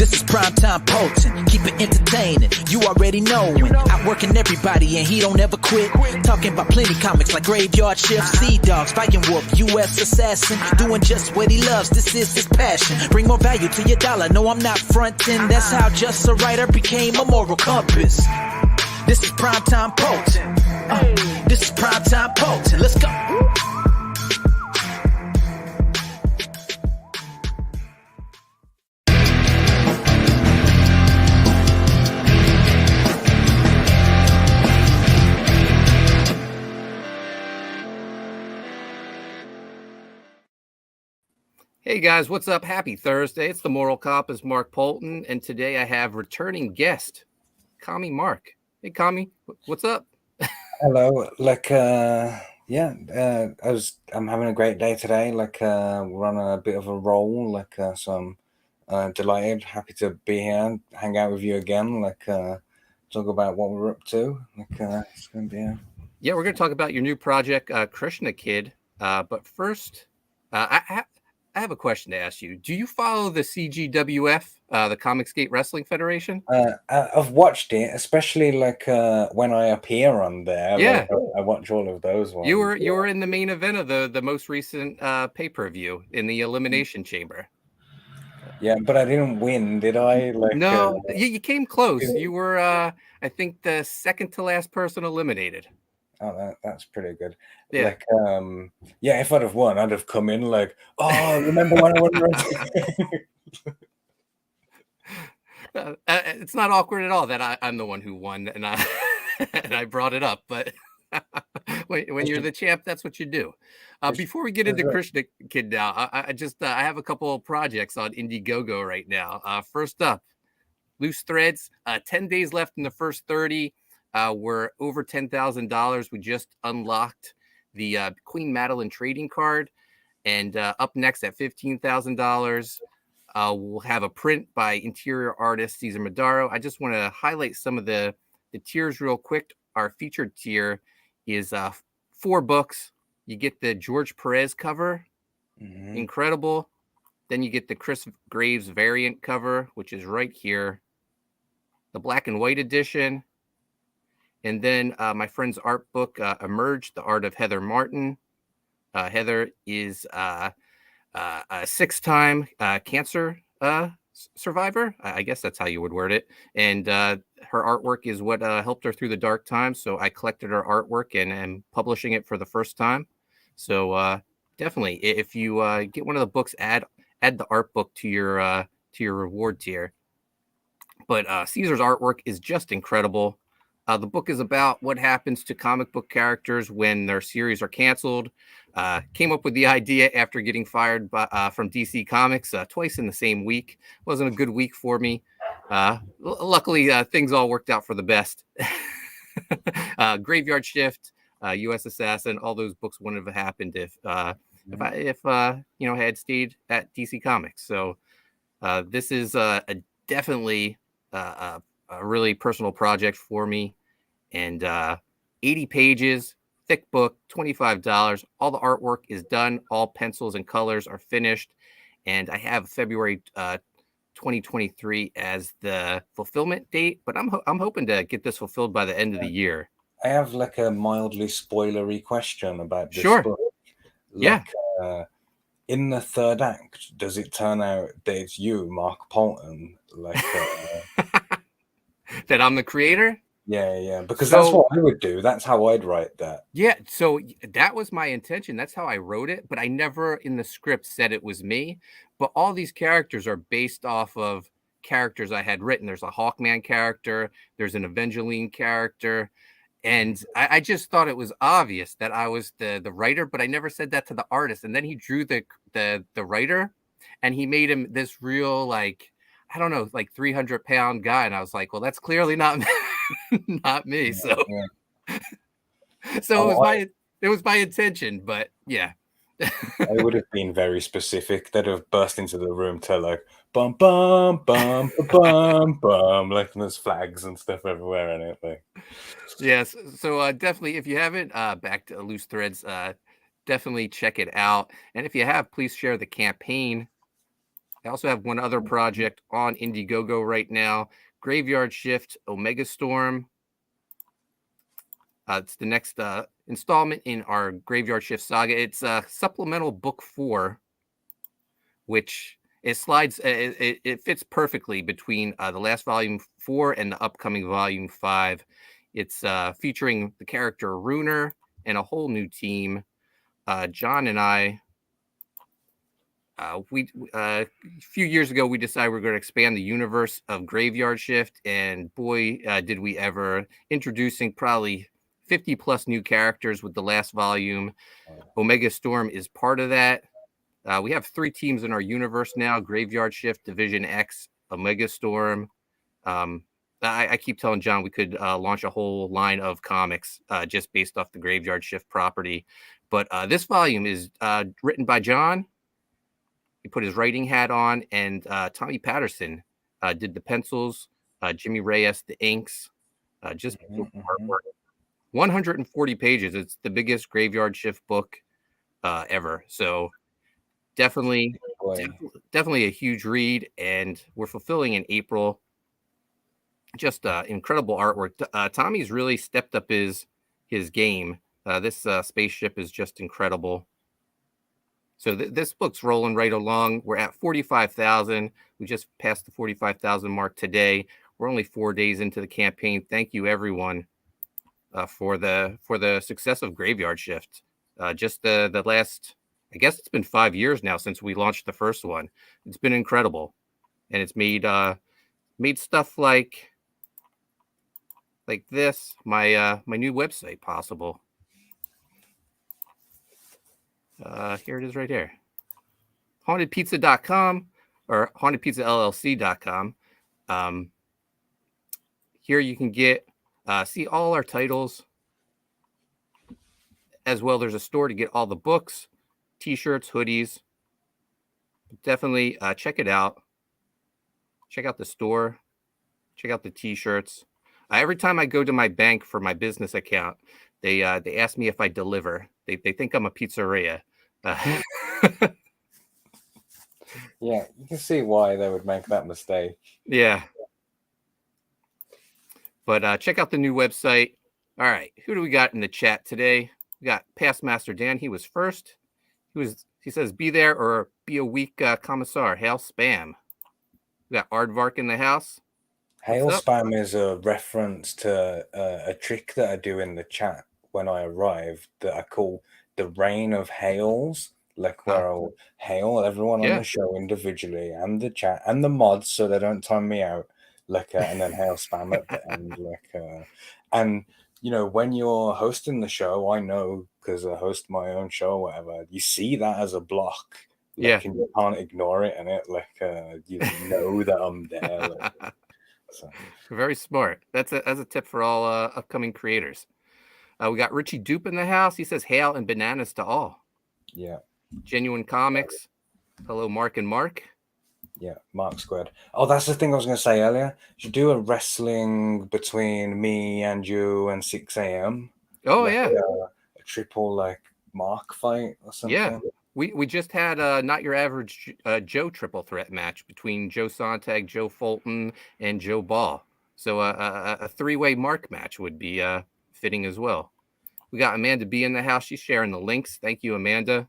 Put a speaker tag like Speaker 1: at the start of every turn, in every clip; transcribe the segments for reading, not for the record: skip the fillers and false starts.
Speaker 1: This is Primetime Poulton, keep it entertaining. You already knowin', outworking everybody and he don't ever quit. Talking about plenty comics like Graveyard Shift, Sea Dogs, Viking Wolf, U.S. Assassin, doing just what he loves. This is his passion. Bring more value to your dollar. No, I'm not frontin'. That's how just a writer became a moral compass. This is Primetime Poulton. This is Primetime Poulton. Let's go.
Speaker 2: Hey guys, what's up? Happy Thursday. It's the Moral Compass, Mark Poulton, and today I have returning guest, Commie Mark. Hey Commie, what's up?
Speaker 3: Hello. I'm having a great day today. We're on a bit of a roll. So I'm delighted, happy to be here, hang out with you again. Talk about what we're up to. It's gonna be
Speaker 2: Yeah, we're gonna talk about your new project, Krishna Kid. But first, I have a question to ask you. Do you follow the CGWF, the Comicsgate Wrestling Federation?
Speaker 3: I've watched it, especially when I appear on there.
Speaker 2: Yeah,
Speaker 3: I watch all of those ones.
Speaker 2: you were in the main event of the most recent pay-per-view in the Elimination Chamber.
Speaker 3: Yeah, but I didn't win, did I?
Speaker 2: No, you came close. You were, I think, the second to last person eliminated.
Speaker 3: Oh, that's pretty good.
Speaker 2: Yeah.
Speaker 3: If I'd have won, I'd have come in remember when I won?
Speaker 2: It's not awkward at all that I'm the one who won, and I brought it up. But when you're the champ, that's what you do. Before we get into Krishna Kid now, I have a couple of projects on Indiegogo right now. First up, Loose Threads. 10 days left in the first 30. We're over $10,000. We just unlocked the Queen Madeline trading card. And up next at $15,000, we'll have a print by interior artist Cesar Madaro. I just want to highlight some of the tiers real quick. Our featured tier is 4 books. You get the George Perez cover. Mm-hmm. Incredible. Then you get the Chris Graves variant cover, which is right here. The black and white edition. And then my friend's art book, Emerge, The Art of Heather Martin. Heather is a 6-time cancer survivor. I guess that's how you would word it. And her artwork is what helped her through the dark times. So I collected her artwork and am publishing it for the first time. So definitely, if you get one of the books, add the art book to your reward tier. But Caesar's artwork is just incredible. The book is about what happens to comic book characters when their series are canceled. Came up with the idea after getting fired from DC Comics twice in the same week. Wasn't a good week for me. Luckily, things all worked out for the best. Graveyard Shift, U.S. Assassin, all those books wouldn't have happened if I had stayed at DC Comics. So this is definitely a really personal project for me, and 80 pages, thick book, $25. All the artwork is done. All pencils and colors are finished, and I have February 2023 as the fulfillment date, but I'm hoping to get this fulfilled by the end of the year.
Speaker 3: I have a mildly spoilery question about this book. In the third act, does it turn out that it's you, Mark Poulton?
Speaker 2: That I'm the creator?
Speaker 3: Yeah. Because that's what I would do. That's how I'd write that.
Speaker 2: Yeah. So that was my intention. That's how I wrote it. But I never in the script said it was me. But all these characters are based off of characters I had written. There's a Hawkman character. There's an Evangeline character. And I just thought it was obvious that I was the writer, but I never said that to the artist. And then he drew the writer, and he made him this real, 300-pound guy. And I was like, well, that's clearly not not me. So, it was my intention, but yeah.
Speaker 3: I would have been very specific. They'd have burst into the room to bum bum bum bum bum, there's flags and stuff everywhere in it.
Speaker 2: Yes, so definitely, if you haven't, back to Loose Threads, definitely check it out. And if you have, please share the campaign I also have one other project on Indiegogo right now, Graveyard Shift Omega Storm. It's the next installment in our Graveyard Shift saga. It's supplemental book 4, which it slides, it fits perfectly between the last volume 4 and the upcoming volume 5. It's featuring the character Runer and a whole new team. John and I, a few years ago, we decided we're going to expand the universe of Graveyard Shift, and boy, did we ever! Introducing probably 50 plus new characters with the last volume. Omega Storm is part of that. We have 3 teams in our universe now: Graveyard Shift, Division X, Omega Storm. I keep telling John we could launch a whole line of comics just based off the Graveyard Shift property. But this volume is written by John. He put his writing hat on, and Tommy Patterson did the pencils, Jimmy Reyes the inks, just artwork. 140 pages. It's the biggest Graveyard Shift book ever. So definitely a huge read, and we're fulfilling in April. Just incredible artwork. Tommy's really stepped up his game. This spaceship is just incredible. So this book's rolling right along. We're at 45,000. We just passed the 45,000 mark today. We're only 4 days into the campaign. Thank you, everyone, for the success of Graveyard Shift. Just the last, I guess it's been 5 years now since we launched the first one. It's been incredible, and it's made stuff like this, my new website, possible. Here it is right here. hauntedpizza.com or hauntedpizzallc.com. Here you can get see all our titles as well. There's a store to get all the books, t-shirts, hoodies. Definitely check it out. Check out the store. Check out the t-shirts. Every time I go to my bank for my business account, they ask me if I deliver. They think I'm a pizzeria.
Speaker 3: Yeah, you can see why they would make that mistake.
Speaker 2: Yeah. But check out the new website. All right, who do we got in the chat today? We got Past Master Dan. He was first. He says, be there or be a weak commissar. Hail spam. We got Aardvark in the house.
Speaker 3: Hail spam is a reference to a trick that I do in the chat when I arrive that I call the rain of hails, like where I'll hail everyone on the show individually and the chat and the mods so they don't time me out, and then hail spam at the end, and you know, when you're hosting the show, I know because I host my own show or whatever, you see that as a block, and you can't ignore it, and you know that I'm there. So.
Speaker 2: Very smart. That's a tip for all upcoming creators. We got Richie Dupe in the house. He says, hail and bananas to all.
Speaker 3: Yeah.
Speaker 2: Genuine Comics. Hello, Mark and Mark.
Speaker 3: Yeah, Mark Squared. Oh, that's the thing I was going to say earlier. You should do a wrestling between me and you and 6 a.m.
Speaker 2: Oh, yeah.
Speaker 3: A triple, Mark fight or something.
Speaker 2: Yeah. We just had a Not Your Average Joe triple threat match between Joe Sontag, Joe Fulton, and Joe Ball. So a 3-way Mark match would be fitting as well. We got Amanda B in the house. She's sharing the links. Thank you, Amanda.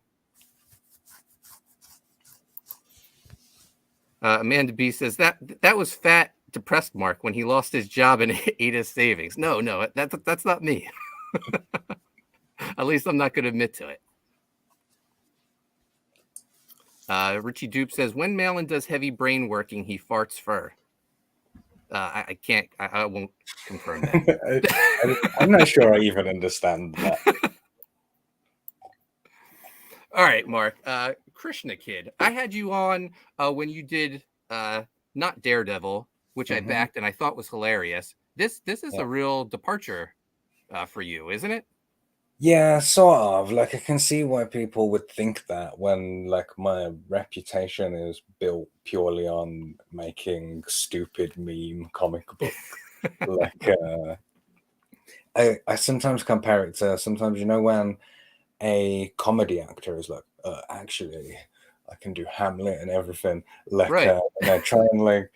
Speaker 2: Amanda B says that was fat, depressed Mark when he lost his job and ate his savings. No, that's not me. At least I'm not going to admit to it. Richie Dupe says, when Malin does heavy brain working, he farts fur. I can't. I won't confirm that.
Speaker 3: I'm not sure I even understand that.
Speaker 2: All right, Mark. Krishna Kid. I had you on when you did not Daredevil, which I backed and I thought was hilarious. This is a real departure for you, isn't it?
Speaker 3: Yeah, sort of. I can see why people would think that when, my reputation is built purely on making stupid meme comic books. I sometimes compare it to when a comedy actor is actually, I can do Hamlet and everything. Like,
Speaker 2: Right.
Speaker 3: and I try and like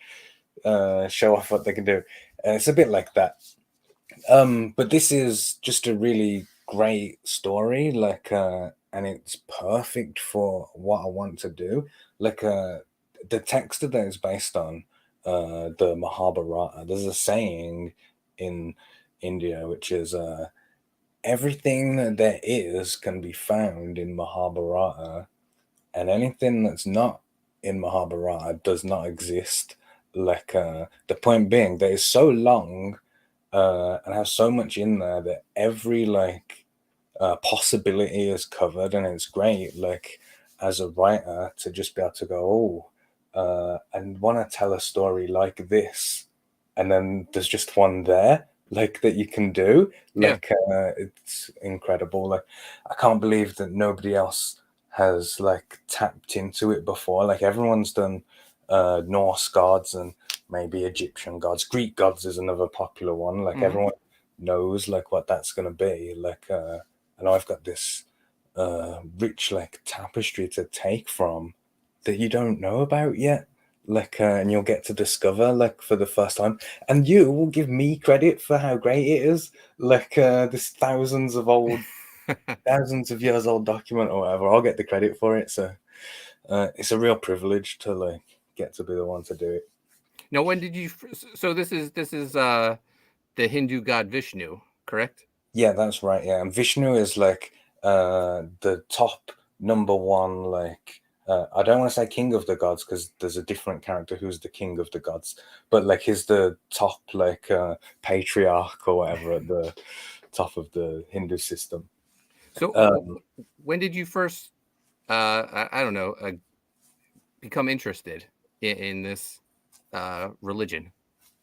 Speaker 3: show off what they can do, and it's a bit like that. But this is just a really great story, like, and it's perfect for what I want to do. Like, the text that it's based on, the Mahabharata. There's a saying in India which is, everything that there is can be found in Mahabharata, and anything that's not in Mahabharata does not exist. Like, the point being, that is so long, and has so much in there that every like possibility is covered, and it's great. Like, as a writer, to just be able to go, oh, and want to tell a story like this, and then there's just one there, like that you can do.
Speaker 2: Yeah.
Speaker 3: Like, it's incredible. Like, I can't believe that nobody else has like tapped into it before. Like, everyone's done Norse gods and maybe Egyptian gods. Greek gods is another popular one. Like,
Speaker 2: Hmm.
Speaker 3: everyone knows like what that's gonna be. Like, and I've got this rich like tapestry to take from that you don't know about yet. Like, and you'll get to discover like for the first time, and you will give me credit for how great it is. Like, this thousands of years old document or whatever. I'll get the credit for it. So it's a real privilege to like get to be the one to do it.
Speaker 2: Now, when did you? So this is the Hindu god Vishnu, correct?
Speaker 3: Yeah, that's right. Yeah, and Vishnu is like the top number one. Like, I don't want to say king of the gods because there's a different character who's the king of the gods, but like he's the top like patriarch or whatever at the top of the Hindu system.
Speaker 2: So
Speaker 3: Um,
Speaker 2: when did you first? I don't know. Become interested in this religion.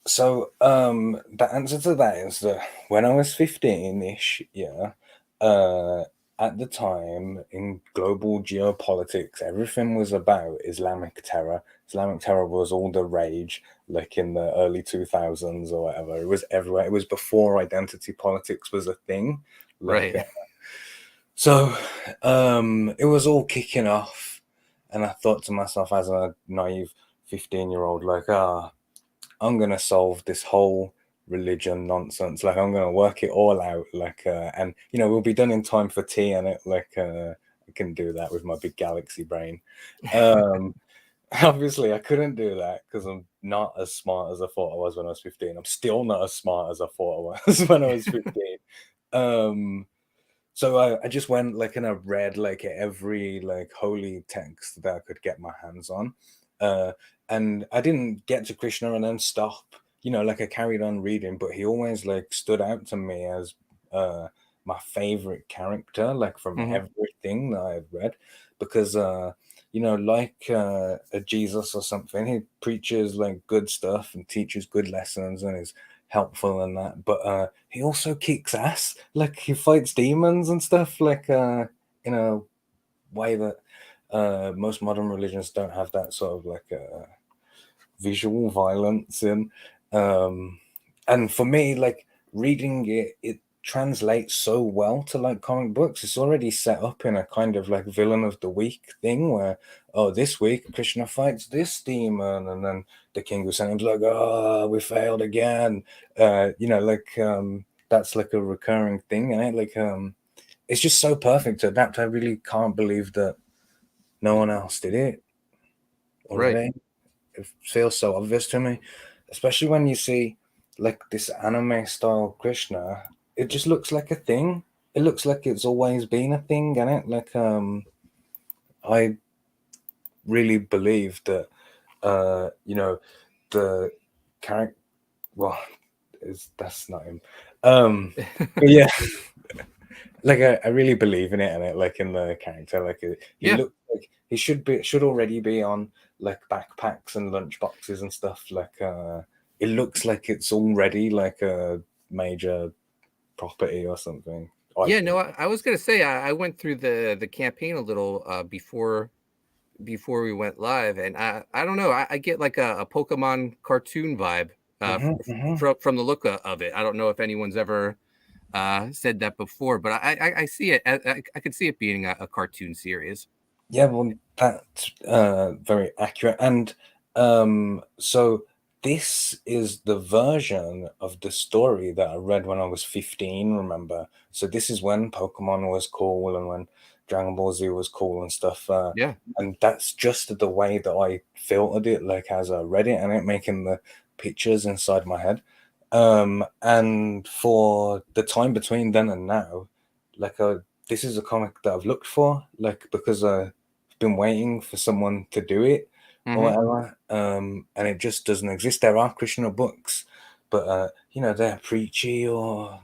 Speaker 3: so the answer to that is that when I was 15-ish, yeah, at the time in global geopolitics, everything was about Islamic terror. Islamic terror was all the rage, like in the early 2000s or whatever. It was everywhere. It was before identity politics was a thing. Like,
Speaker 2: Right.
Speaker 3: so it was all kicking off, and I thought to myself as a naive 15-year-old, like, I'm gonna solve this whole religion nonsense. Like, I'm gonna work it all out. Like, and we'll be done in time for tea, and it like I can do that with my big galaxy brain. Um, obviously, I couldn't do that because I'm not as smart as I thought I was when I was 15. I'm still not as smart as I thought I was when I was 15. Um, so I just went like and I read like every like holy text that I could get my hands on. Uh, and I didn't get to Krishna and then stop. Like I carried on reading, but he always like stood out to me as my favorite character, like from
Speaker 2: Hmm.
Speaker 3: everything that I've read, because like a Jesus or something, he preaches like good stuff and teaches good lessons and is helpful and that, but he also kicks ass. Like, he fights demons and stuff, like in a way that most modern religions don't have that sort of like visual violence in. um and for me, like, reading it translates so well to like comic books. It's already set up in a kind of like villain of the week thing where, oh, this week Krishna fights this demon, and then the king of Salem's like, oh, we failed again. Like, that's like a recurring thing, and it's just so perfect to adapt. I really can't believe that no one else did it
Speaker 2: Right.
Speaker 3: already. It feels so obvious to me, especially when you see like this anime style Krishna. It just looks like a thing. It looks like it's always been a thing, and it like I really believe that the character. Well, that's not him. But yeah, like I really believe in it, and it like in the character, like he
Speaker 2: Yeah.
Speaker 3: looks like he should already be on like backpacks and lunch boxes and stuff. Like, it looks like it's already like a major property or something, I
Speaker 2: Yeah. No,
Speaker 3: think.
Speaker 2: I was gonna say I went through the campaign a little before we went live, and I don't know. I get like a Pokemon cartoon vibe
Speaker 3: Hmm.
Speaker 2: from the look of it. I don't know if anyone's ever said that before, but I see it. I could see it being a cartoon series.
Speaker 3: Yeah, well, that's very accurate. And so this is the version of the story that I read when I was 15, remember? So this is when Pokemon was cool and when Dragon Ball Z was cool and stuff.
Speaker 2: Yeah.
Speaker 3: And that's just the way that I filtered it, like as I read it, and it making the pictures inside my head. And for the time between then and now, like this is a comic that I've looked for, like because I've been waiting for someone to do it or whatever. And it just doesn't exist. There are Krishna books, but they're preachy or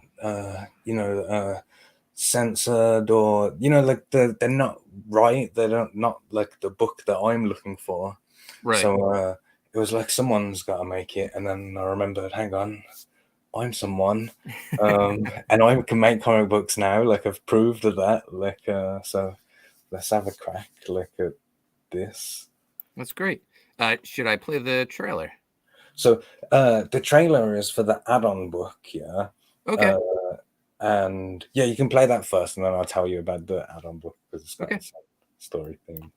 Speaker 3: censored, or like they're not right. They're not like the book that I'm looking for.
Speaker 2: Right.
Speaker 3: So it was like someone's got to make it, and then I remembered, hang on, I'm someone, and I can make comic books now. Like I've proved that. Like so, let's have a crack. Like at this.
Speaker 2: That's great. Should I play the trailer?
Speaker 3: So the trailer is for the add-on book, yeah.
Speaker 2: Okay.
Speaker 3: And yeah, you can play that first, and then I'll tell you about the add-on book because it's got
Speaker 2: Okay.
Speaker 3: the same story thing.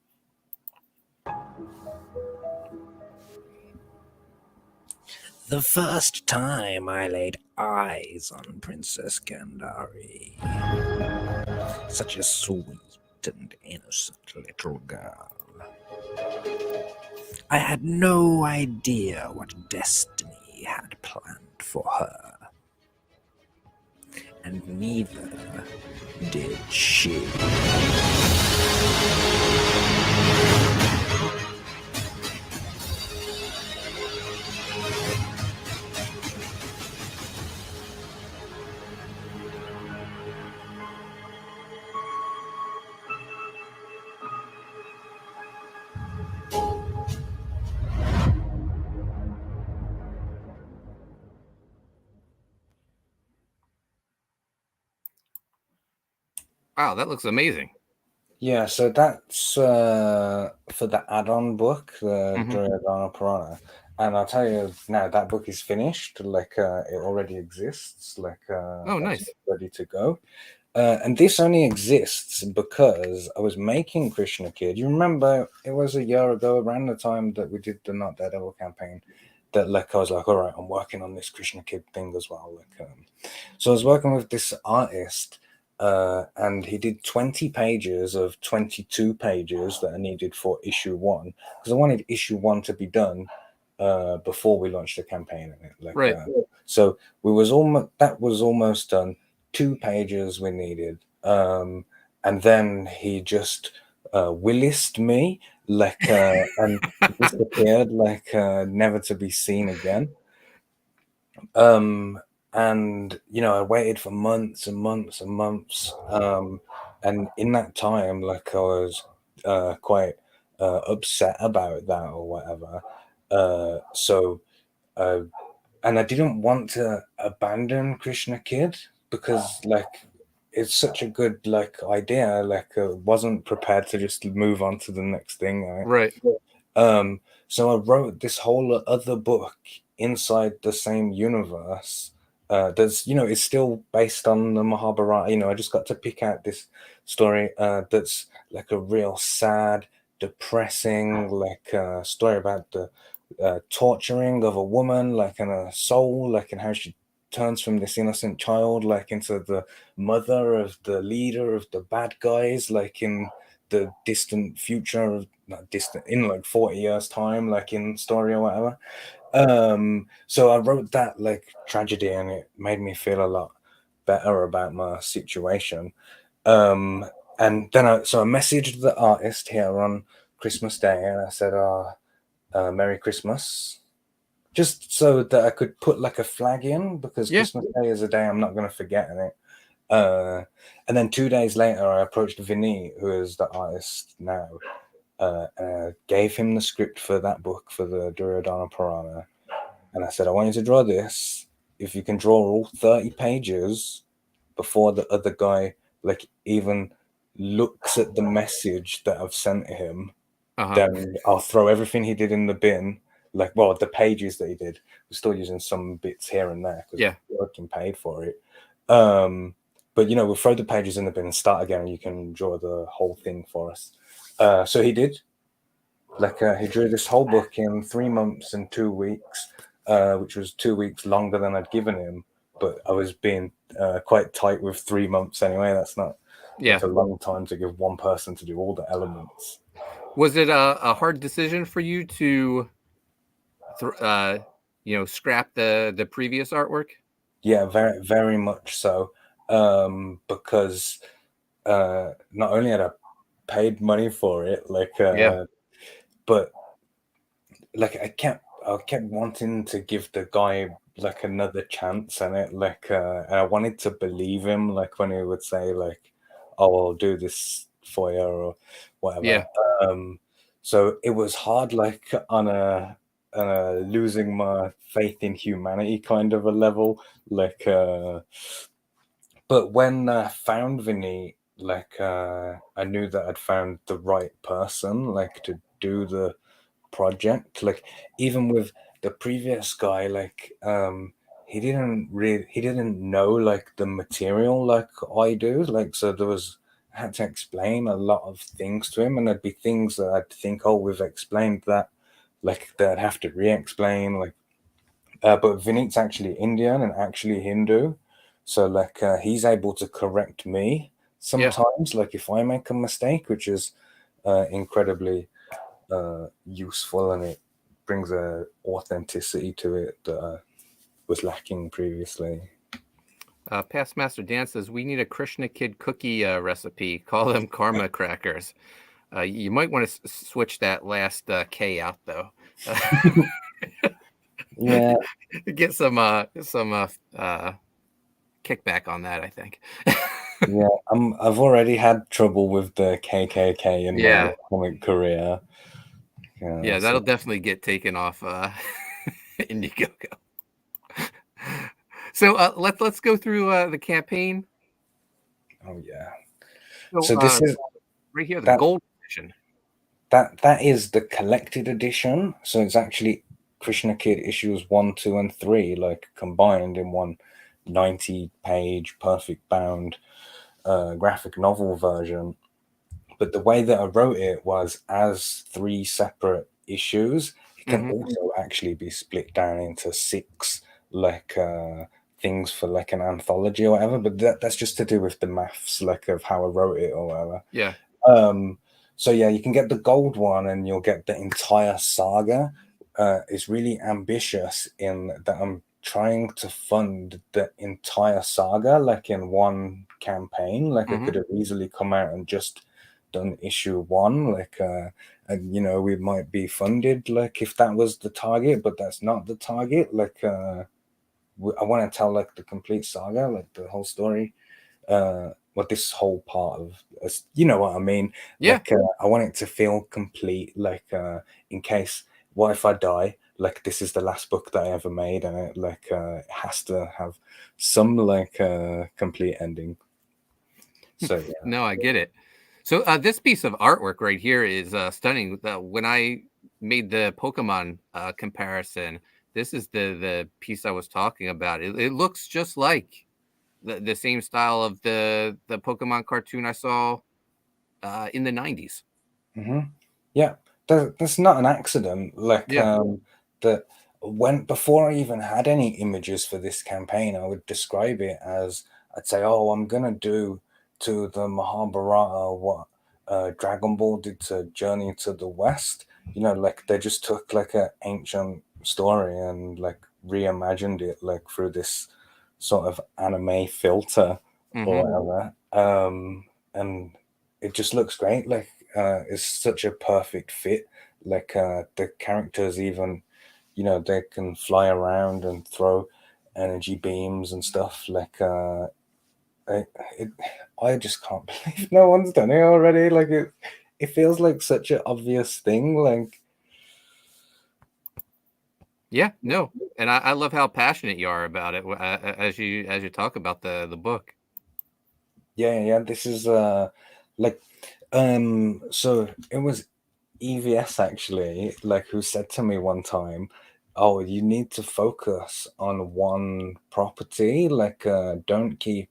Speaker 4: The first time I laid eyes on Princess Gandhari. Such a sweet and innocent little girl. I had no idea what destiny had planned for her. And neither did she.
Speaker 2: Wow, that looks amazing.
Speaker 3: Yeah, so that's for the add-on book, the Duryodhana Purana. And I'll tell you now, that book is finished. Like it already exists. Like
Speaker 2: Oh, nice.
Speaker 3: it's ready to go. And this only exists because I was making Krishna Kid. You remember it was a year ago, around the time that we did the Not Daredevil campaign, that like I was like, all right, I'm working on this Krishna Kid thing as well. Like, so I was working with this artist. And he did 20 pages of 22 pages that I needed for issue 1 because I wanted issue 1 to be done before we launched the campaign. Like,
Speaker 2: right.
Speaker 3: So that was almost done. 2 pages we needed, and then he just Willist me like and disappeared like never to be seen again. And I waited for months and months and months, and in that time, like I was quite upset about that or whatever. And I didn't want to abandon Krishna Kid because like it's such a good like idea. Like I wasn't prepared to just move on to the next thing.
Speaker 2: Right.
Speaker 3: So I wrote this whole other book inside the same universe. That's it's still based on the Mahabharata. I just got to pick out this story that's like a real sad, depressing like story about the torturing of a woman, like in a soul, like in how she turns from this innocent child like into the mother of the leader of the bad guys, like in the distant future of not distant in like 40 years time, like in story or whatever. So I wrote that like tragedy and it made me feel a lot better about my situation. And then I messaged the artist here on Christmas Day and I said, Merry Christmas, just so that I could put like a flag in because Christmas Day is a day I'm not going to forget in it. And then 2 days later, I approached Vinny, who is the artist now, gave him the script for that book for the Duryodhana Purana, and I said, I want you to draw this. If you can draw all 30 pages before the other guy like even looks at the message that I've sent him, then I'll throw everything he did in the bin. Like, well, the pages that he did, we're still using some bits here and there because we're fucking paid for it. But we'll throw the pages in the bin and start again, and you can draw the whole thing for us. So he did, Like he drew this whole book in 3 months and 2 weeks, which was 2 weeks longer than I'd given him. But I was being quite tight with 3 months anyway. That's not like a long time to give one person to do all the elements.
Speaker 2: Was it a hard decision for you to, scrap the previous artwork?
Speaker 3: Yeah, very, very much so. Because not only had I paid money for it, like, but like I kept wanting to give the guy like another chance, and and I wanted to believe him, like when he would say like, "Oh, I'll do this for you" or whatever.
Speaker 2: Yeah.
Speaker 3: So it was hard, like on a losing my faith in humanity kind of a level, like. But when I found Vinny, like I knew that I'd found the right person, like to do the project. Like even with the previous guy, like he didn't know like the material like I do. Like so I had to explain a lot of things to him, and there'd be things that I'd think, oh, we've explained that, like that I'd have to re-explain. Like but Vinit's actually Indian and actually Hindu. So like he's able to correct me sometimes, like if I make a mistake, which is incredibly useful, and it brings a authenticity to it that was lacking previously.
Speaker 2: Past Master Dan says we need a Krishna Kid cookie recipe. Call them karma crackers. You might want to switch that last K out though.
Speaker 3: Yeah,
Speaker 2: Get some kickback on that, I think.
Speaker 3: yeah. I've already had trouble with the KKK in
Speaker 2: Yeah.
Speaker 3: my comic career.
Speaker 2: Yeah, that'll definitely get taken off Indiegogo. So let's go through the campaign.
Speaker 3: Oh yeah.
Speaker 2: So,
Speaker 3: So this is
Speaker 2: right here, the
Speaker 3: that
Speaker 2: gold edition.
Speaker 3: that is the collected edition. So it's actually Krishna Kid issues 1, 2, and 3, like combined in one 90-page perfect bound graphic novel version. But the way that I wrote it was as 3 separate issues. It can also actually be split down into 6 like things for like an anthology or whatever. But that's just to do with the maths, like of how I wrote it or whatever.
Speaker 2: Yeah.
Speaker 3: So yeah, you can get the gold one, and you'll get the entire saga. It's really ambitious in that I'm trying to fund the entire saga like in one campaign. Like I could have easily come out and just done issue 1, like and you know we might be funded like if that was the target, but that's not the target. Like I want to tell like the complete saga, like the whole story. What this whole part of, you know what I mean?
Speaker 2: Yeah.
Speaker 3: Like I want it to feel complete, like in case, what if I die, like this is the last book that I ever made, and it like it has to have some like complete ending. So yeah.
Speaker 2: No, I get it. So this piece of artwork right here is stunning. When I made the Pokemon comparison, this is the piece I was talking about. It looks just like the same style of the Pokemon cartoon I saw in the 90s.
Speaker 3: Yeah, that's not an accident. Like that when before I even had any images for this campaign, I would describe it as, I'd say, oh, I'm gonna do to the Mahabharata what Dragon Ball did to Journey to the West. You know, like they just took like an ancient story and like reimagined it like through this sort of anime filter or whatever. And it just looks great. Like it's such a perfect fit. Like the characters even, you know, they can fly around and throw energy beams and stuff. Like I just can't believe no one's done it already. Like it feels like such an obvious thing. Like
Speaker 2: yeah, no, and I love how passionate you are about it as you talk about the book.
Speaker 3: yeah. This is like so it was EVS actually, like who said to me one time, oh, you need to focus on one property, like don't keep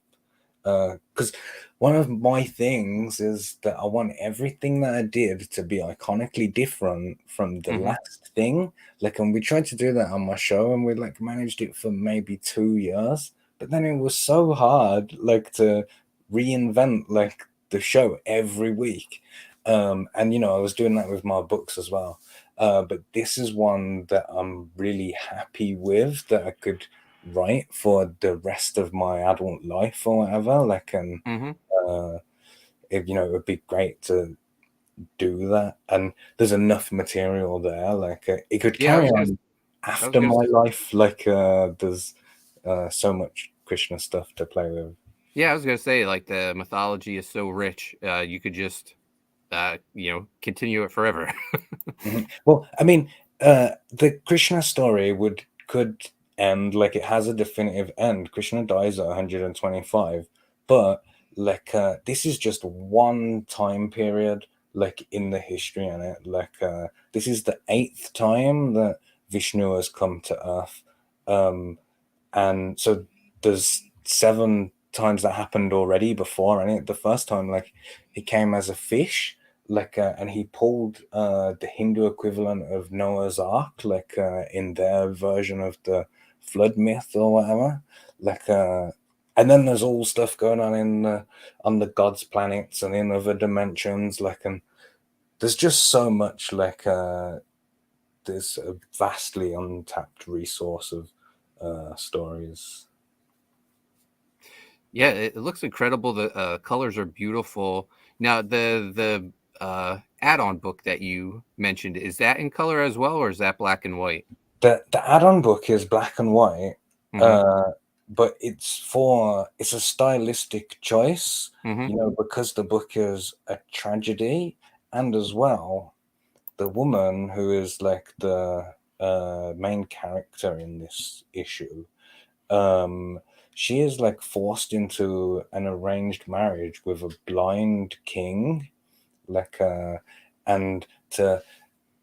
Speaker 3: because one of my things is that I want everything that I did to be iconically different from the
Speaker 2: Hmm.
Speaker 3: last thing. Like, and we tried to do that on my show, and we like managed it for maybe 2 years. But then it was so hard, like to reinvent like the show every week. And you know, I was doing that with my books as well. But this is one that I'm really happy with that I could write for the rest of my adult life or whatever. Like, and
Speaker 2: Hmm.
Speaker 3: uh, you know, it would be great to do that. And there's enough material there. Like, it could
Speaker 2: Yeah,
Speaker 3: carry on
Speaker 2: I was
Speaker 3: after
Speaker 2: gonna
Speaker 3: my life. Like, there's so much Krishna stuff to play with.
Speaker 2: Yeah, I was gonna say, like, the mythology is so rich, you could just, continue it forever.
Speaker 3: Well, I mean, the Krishna story could end like it has a definitive end. Krishna dies at 125, but like this is just one time period, like in the history in it. Like this is the eighth time that Vishnu has come to Earth. Um, and so there's 7 times that happened already before, and the first time like he came as a fish, like and he pulled the Hindu equivalent of Noah's Ark, like in their version of the flood myth or whatever, like and then there's all stuff going on on the gods planets and in other dimensions, like, and there's just so much, like there's a vastly untapped resource of stories.
Speaker 2: Yeah, it looks incredible. The colors are beautiful. Now, the add-on book that you mentioned, is that in color as well, or is that black and white?
Speaker 3: The add-on book is black and white,
Speaker 2: Hmm.
Speaker 3: uh, but it's a stylistic choice,
Speaker 2: Hmm.
Speaker 3: you know, because the book is a tragedy, and as well, the woman who is like the main character in this issue, um, she is like forced into an arranged marriage with a blind king, like and to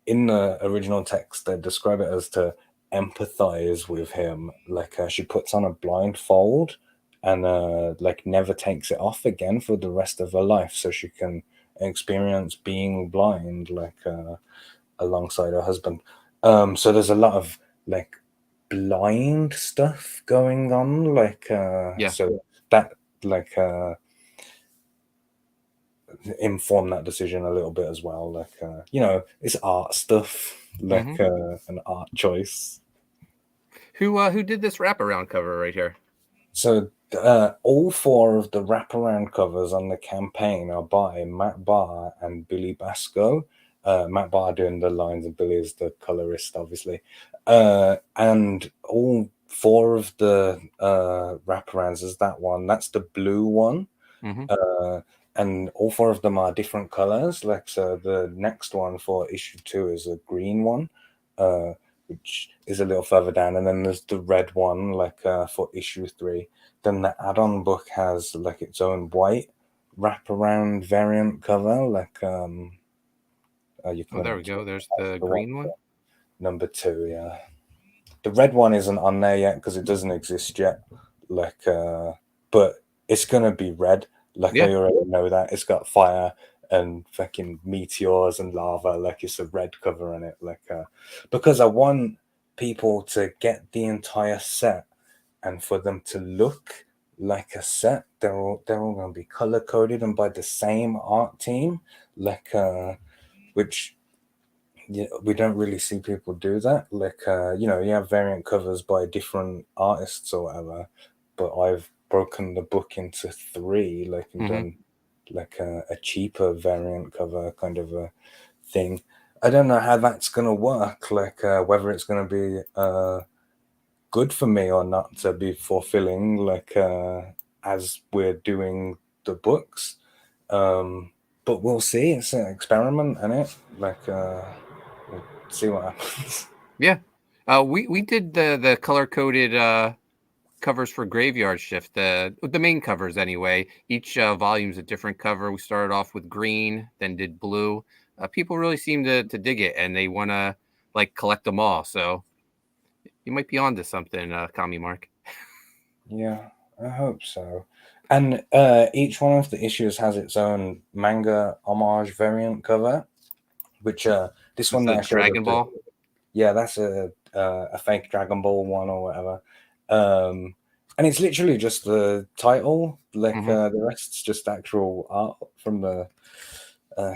Speaker 3: in the original text, they describe it as to empathize with him. Like she puts on a blindfold and like never takes it off again for the rest of her life, so she can experience being blind, like alongside her husband. So there's a lot of like blind stuff going on, like
Speaker 2: Yeah.
Speaker 3: so that like inform that decision a little bit as well. Like, you know, it's art stuff,
Speaker 2: Hmm.
Speaker 3: like an art choice.
Speaker 2: Who did this wraparound cover right here?
Speaker 3: So, all 4 of the wraparound covers on the campaign are by Matt Barr and Billy Basco. Matt Barr doing the lines, and Billy is the colorist, obviously. And all 4 of the wraparounds is that one. That's the blue one.
Speaker 2: Hmm.
Speaker 3: uh, and all 4 of them are different colors. Like, so the next one for issue 2 is a green one, uh, which is a little further down, and then there's the red one, like for issue 3. Then the add-on book has like its own white wraparound variant cover, like you
Speaker 2: Oh,
Speaker 3: can
Speaker 2: there we
Speaker 3: look
Speaker 2: go. There's
Speaker 3: at
Speaker 2: the
Speaker 3: the one
Speaker 2: green one.
Speaker 3: number 2, yeah. The red one isn't on there yet because it doesn't exist yet. Like, but it's gonna be red. Like,
Speaker 2: Yeah.
Speaker 3: I already know that it's got fire and fucking meteors and lava. Like, it's a red cover on it. Like, because I want people to get the entire set and for them to look like a set. They're all gonna be color coded and by the same art team. Like, which, yeah, we don't really see people do that. Like, you know, you have variant covers by different artists or whatever, but I've broken the book into 3, like, and
Speaker 2: Hmm.
Speaker 3: done like a cheaper variant cover kind of a thing. I don't know how that's gonna work. Like, whether it's gonna be good for me or not to be fulfilling. Like, as we're doing the books. But we'll see. It's an experiment, isn't it? Like, we'll see what happens.
Speaker 2: Yeah. We did the color coded covers for Graveyard Shift. The main covers anyway. Each volume's a different cover. We started off with green, then did blue. People really seem to dig it, and they want to like collect them all. So you might be onto something, Commie Mark.
Speaker 3: Yeah, I hope so. And each one of the issues has its own manga homage variant cover, which this one
Speaker 2: It's
Speaker 3: that
Speaker 2: a
Speaker 3: I showed
Speaker 2: Dragon
Speaker 3: up to,
Speaker 2: Ball.
Speaker 3: yeah, that's a fake Dragon Ball one or whatever. And it's literally just the title, like
Speaker 2: Mhm.
Speaker 3: the rest's just actual art from the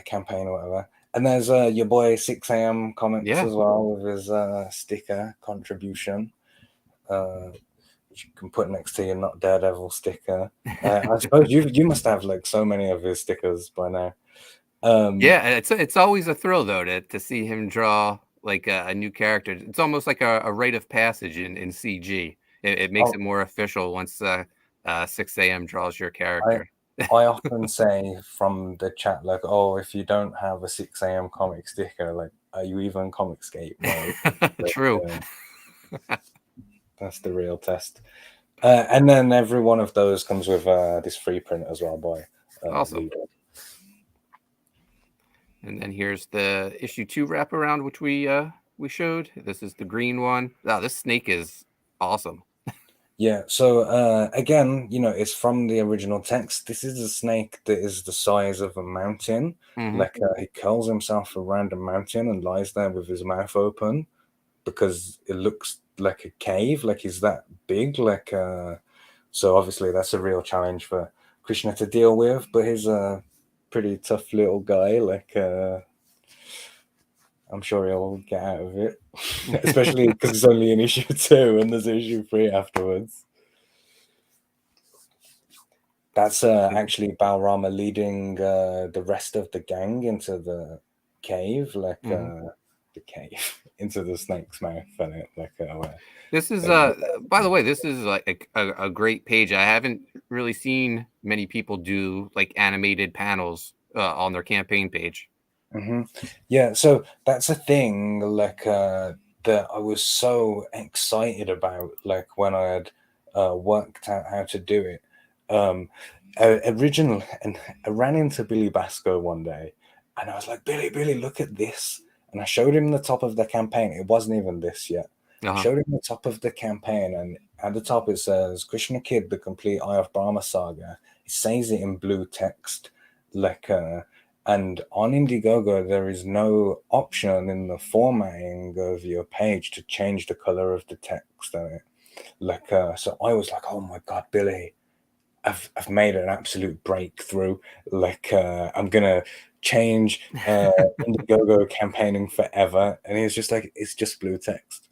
Speaker 3: campaign or whatever. And there's your boy 6 a.m. Comics
Speaker 2: Yeah.
Speaker 3: as well with his sticker contribution, which you can put next to your Not Daredevil sticker. I suppose you must have like so many of his stickers by now.
Speaker 2: Yeah, and it's always a thrill though to see him draw like a new character. It's almost like a rite of passage in CG. It makes
Speaker 3: Oh,
Speaker 2: it more official once 6 a.m. draws your
Speaker 3: I
Speaker 2: character.
Speaker 3: I often say from the chat like, oh, if you don't have a 6 a.m. comic sticker, like, are you even Comicscape mode? Like,
Speaker 2: True.
Speaker 3: that's the real test. And then every one of those comes with this free print as well by
Speaker 2: Awesome.
Speaker 3: Leader.
Speaker 2: And then here's the issue 2 wraparound, which we showed. This is the green one. Wow, this snake is awesome.
Speaker 3: Yeah, so again, it's from the original text. This is a snake that is the size of a mountain.
Speaker 2: Mhm.
Speaker 3: Like he curls himself around a mountain and lies there with his mouth open because it looks like a cave, like he's that big. Like so obviously that's a real challenge for Krishna to deal with, but he's a pretty tough little guy. Like I'm sure he'll get out of it, especially because it's only in issue 2 and there's issue 3 afterwards. That's actually Balrama leading the rest of the gang into the cave, like
Speaker 2: Mhm.
Speaker 3: the cave into the snake's mouth, and it like
Speaker 2: This is
Speaker 3: like,
Speaker 2: by the way, this is like a great page. I haven't really seen many people do like animated panels on their campaign page.
Speaker 3: mhm. Yeah, so that's a thing like that I was so excited about, like when I had worked out how to do it. Um, originally, and I ran into Billy Basco one day, and I was like, Billy, look at this. And I showed him the top of the campaign. It wasn't even this yet. I
Speaker 2: Uh-huh.
Speaker 3: showed him the top of the campaign, and at the top it says Krishna Kid, the complete Eye of Brahma saga. It says it in blue text, like and on Indiegogo, there is no option in the formatting of your page to change the color of the text on it. Like, so I was like, oh my God, Billy, I've made an absolute breakthrough. Like, I'm gonna change Indiegogo campaigning forever. And he was just like, it's just blue text.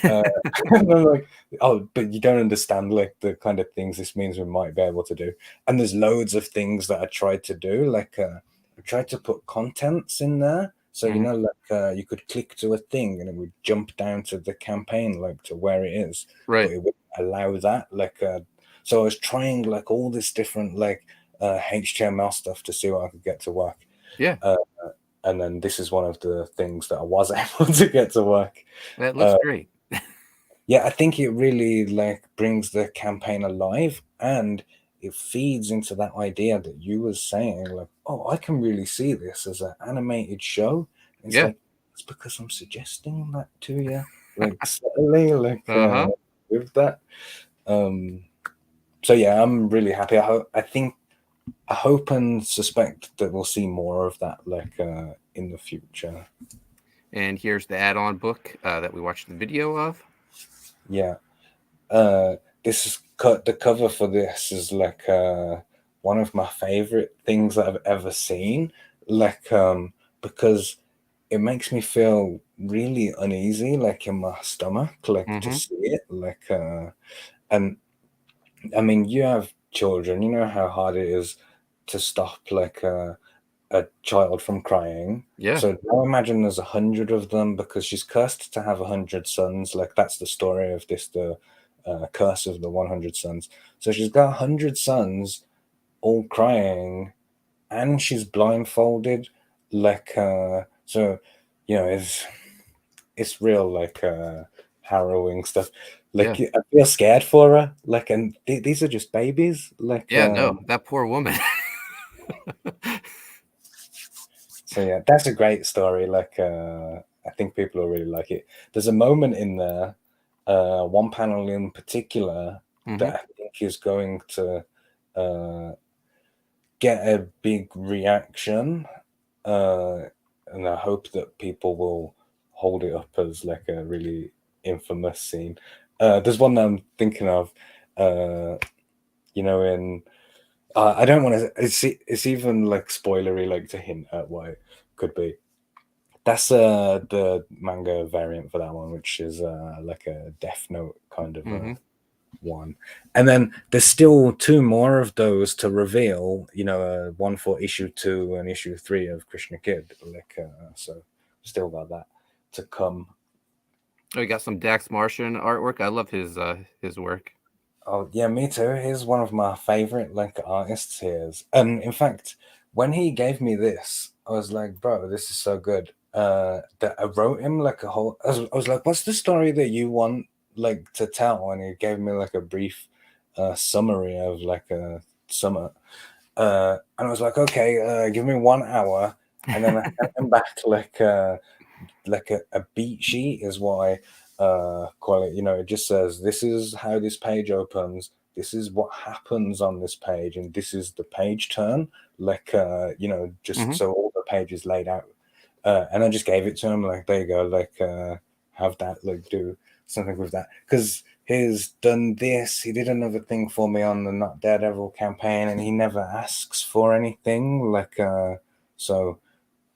Speaker 3: Uh, and I'm like, oh, but you don't understand like the kind of things this means we might be able to do. And there's loads of things that I tried to do. Like I tried to put contents in there. So
Speaker 2: Mhm.
Speaker 3: like you could click to a thing and it would jump down to the campaign, like to where it is.
Speaker 2: Right.
Speaker 3: But it would allow that. Like so I was trying like all this different like HTML stuff to see what I could get to work.
Speaker 2: Yeah.
Speaker 3: And then this is one of the things that I was able to get to work.
Speaker 2: That looks great.
Speaker 3: Yeah, I think it really like brings the campaign alive, and it feeds into that idea that you were saying, like, oh, I can really see this as an animated show. It's
Speaker 2: Yeah.
Speaker 3: like it's because I'm suggesting that to you, like subtly, like
Speaker 2: Uh-huh.
Speaker 3: with that. Um, so yeah, I'm really happy. I hope and suspect that we'll see more of that, like in the future.
Speaker 2: And here's the add-on book that we watched the video of.
Speaker 3: Yeah. This is the cover for this is like one of my favorite things that I've ever seen. Like because it makes me feel really uneasy, like in my stomach, like to
Speaker 2: Mhm.
Speaker 3: see it. Like and I mean, you have children, you know how hard it is to stop like a child from crying.
Speaker 2: Yeah.
Speaker 3: So now imagine there's 100 of them because she's cursed to have 100 sons. Like that's the story of this, the curse of the 100 sons. So she's got 100 sons all crying, and she's blindfolded. Like so, it's real like harrowing stuff.
Speaker 2: Yeah.
Speaker 3: Like I feel scared for her. Like, and these are just babies. Like
Speaker 2: Yeah, no, that poor woman.
Speaker 3: so yeah, that's a great story. Like I think people will really like it. There's a moment in there, one panel in particular
Speaker 2: Mhm.
Speaker 3: that I think is going to get a big reaction, and I hope that people will hold it up as like a really infamous scene. There's one that I'm thinking of, in I don't want to. It's even like spoilery, like to hint at what it could be. That's the manga variant for that one, which is like a Death Note kind of one. And then there's still two more of those to reveal. One for issue 2 and issue 3 of Krishna Kid. So still got that to come.
Speaker 2: Oh, you got some Dax Martian artwork. I love his work.
Speaker 3: Oh yeah, me too. He's one of my favorite like artists here. And in fact, when he gave me this, I was like, bro, this is so good. That I wrote him like a whole. I was like, what's the story that you want like to tell? And he gave me like a brief summary of like a summer. And I was like, okay, give me 1 hour, and then I sent him back like a beat sheet is what I call it. It just says this is how this page opens, this is what happens on this page, and this is the page turn. Just so all the pages laid out. And I just gave it to him like, there you go, like have that, like do something with that, because he's done this. He did another thing for me on the Not Daredevil campaign, and he never asks for anything. So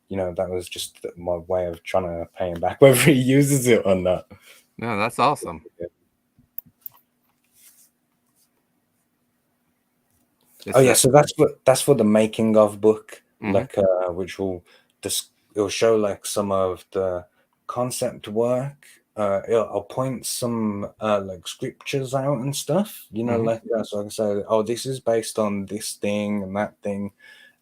Speaker 3: that was just my way of trying to pay him back, whether he uses it or not.
Speaker 2: No, that's awesome.
Speaker 3: So that's for the making of book, which will it'll show like some of the concept work. I'll point some like scriptures out and stuff, so I can say, oh, this is based on this thing and that thing.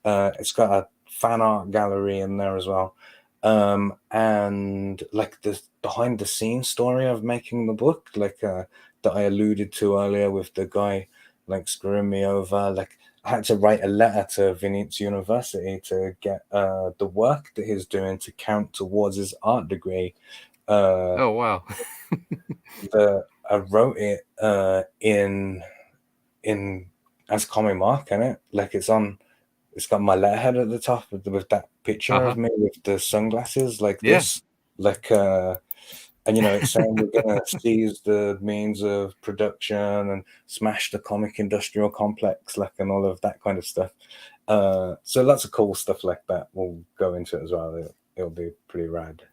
Speaker 3: It's got a fan art gallery in there as well, and like the behind the scenes story of making the book, that I alluded to earlier with the guy like screwing me over. Like I had to write a letter to Vinny's University to get the work that he's doing to count towards his art degree.
Speaker 2: Oh wow!
Speaker 3: I wrote it in as Commie Mark in it. Like it's got my letterhead at the top with that picture of me with the sunglasses like this. And it's saying we're gonna seize the means of production and smash the comic industrial complex, like, and all of that kind of stuff. So lots of cool stuff like that will go into it as well. It'll be pretty rad.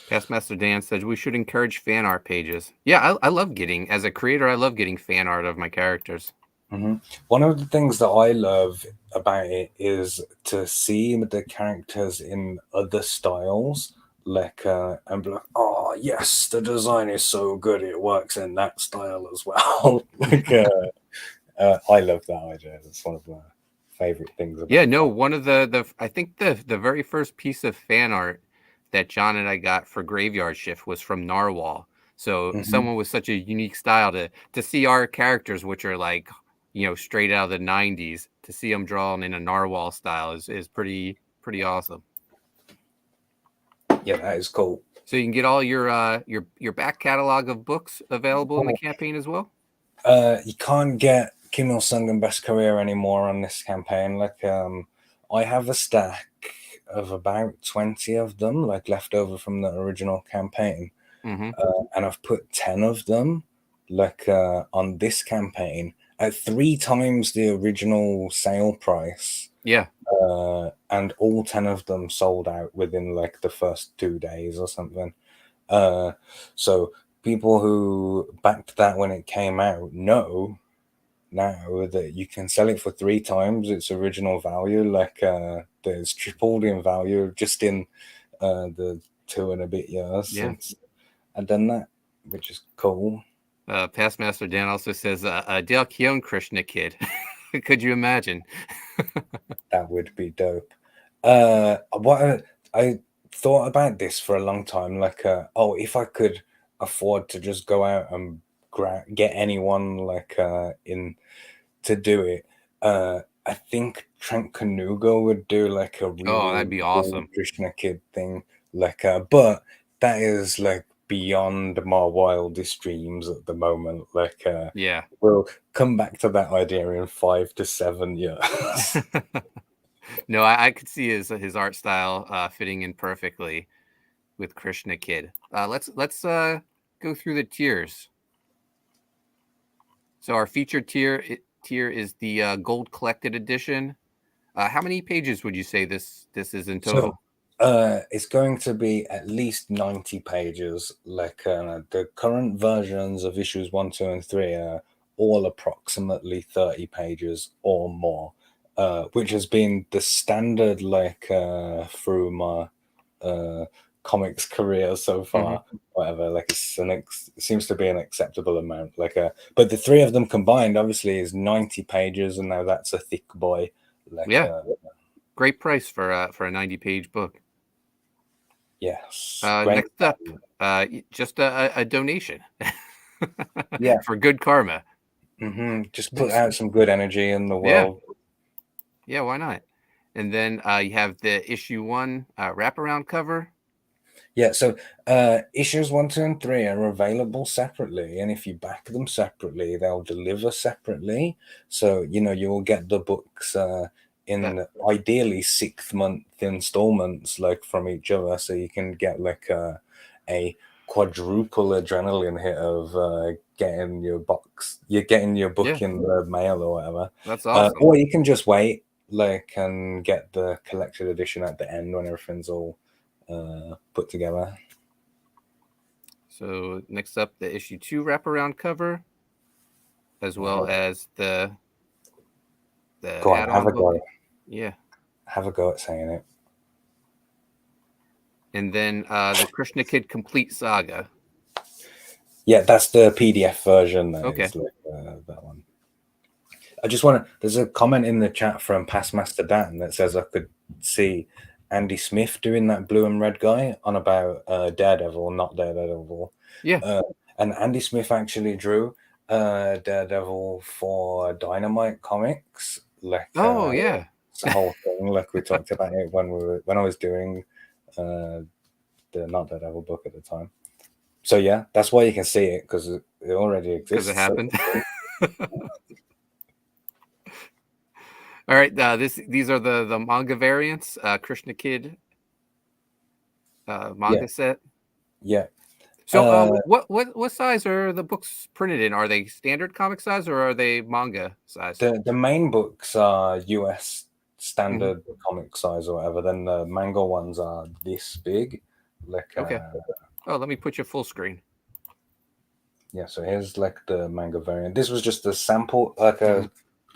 Speaker 2: Past Master Dan says we should encourage fan art pages. Yeah, I love getting, as a creator, I love getting fan art of my characters.
Speaker 3: One of the things that I love about it is to see the characters in other styles, and be like, oh yes, the design is so good, it works in that style as well. I love that idea. That's one of my favorite things about it.
Speaker 2: One of the I think the very first piece of fan art that John and I got for Graveyard Shift was from Narwhal. So someone with such a unique style to see our characters, which are like, straight out of the 90s, to see them drawn in a Narwhal style is pretty awesome.
Speaker 3: Yeah, that is cool.
Speaker 2: So you can get all your back catalog of books available in the campaign as well?
Speaker 3: You can't get Kim Il-sung and Best Career anymore on this campaign. I have a stack of about 20 of them, like left over from the original campaign. And I've put 10 of them on this campaign at 3 times the original sale price. And all 10 of them sold out within like the first 2 days or something. So people who backed that when it came out know now that you can sell it for 3 times its original value. There's tripled in value just in the 2 and a bit years since I've done that, which is cool.
Speaker 2: Past Master Dan also says Dale Keown Krishna Kid. Could you imagine?
Speaker 3: That would be dope. What I thought about this for a long time, if I could afford to just go out and get anyone in to do it, I think Trent Kanuga would do like a really
Speaker 2: that'd be awesome
Speaker 3: Krishna Kid thing, but that is like beyond my wildest dreams at the moment. Like,
Speaker 2: Yeah.
Speaker 3: we'll come back to that idea in 5 to 7 years.
Speaker 2: No, I could see his art style fitting in perfectly with Krishna Kid. Let's go through the tiers. So our featured tier is the gold collected edition. How many pages would you say this is in total?
Speaker 3: It's going to be at least 90 pages. Like, the current versions of issues 1, 2, and 3 are all approximately 30 pages or more, which has been the standard, like, through my comics career so far. Whatever, like, it seems to be an acceptable amount. Like, but the 3 of them combined obviously is 90 pages, and now that's a thick boy. Like,
Speaker 2: Yeah. Great price for a 90-page book.
Speaker 3: Yes.
Speaker 2: Next up, just a donation.
Speaker 3: Yeah.
Speaker 2: For good karma.
Speaker 3: Just put out some good energy in the world.
Speaker 2: Yeah, why not? And then you have the issue 1 wraparound cover.
Speaker 3: Yeah, so issues 1, 2, and 3 are available separately, and if you back them separately, they'll deliver separately. So, you know, you'll get the books in ideally 6-month installments, like, from each other, so you can get like a quadruple adrenaline hit of getting your box. You're getting your book in the mail or whatever.
Speaker 2: That's awesome.
Speaker 3: Or you can just wait, like, and get the collected edition at the end when everything's all put together.
Speaker 2: So next up, the issue 2 wraparound cover, as well as the
Speaker 3: Go on, have a go.
Speaker 2: Yeah.
Speaker 3: Have a go at saying it.
Speaker 2: And then the Krishna Kid Complete Saga.
Speaker 3: Yeah, that's the PDF version.
Speaker 2: Okay.
Speaker 3: Like, that one. I just want to. There's a comment in the chat from Past Master Dan that says I could see Andy Smith doing that blue and red guy on about Daredevil, not Daredevil.
Speaker 2: Yeah.
Speaker 3: And Andy Smith actually drew Daredevil for Dynamite Comics. Like,
Speaker 2: yeah.
Speaker 3: It's the whole thing. Like, we talked about it when I was doing the Not Daredevil book at the time. So yeah, that's why you can see it, because it already exists.
Speaker 2: Because it happened. All right, these are the manga variants. Krishna Kid manga set.
Speaker 3: Yeah.
Speaker 2: So what size are the books printed in? Are they standard comic size or are they manga size?
Speaker 3: The main books are US standard comic size or whatever. Then the manga ones are this big. Like,
Speaker 2: okay. Oh, let me put you full screen.
Speaker 3: Yeah, so here's like the manga variant. This was just a sample, like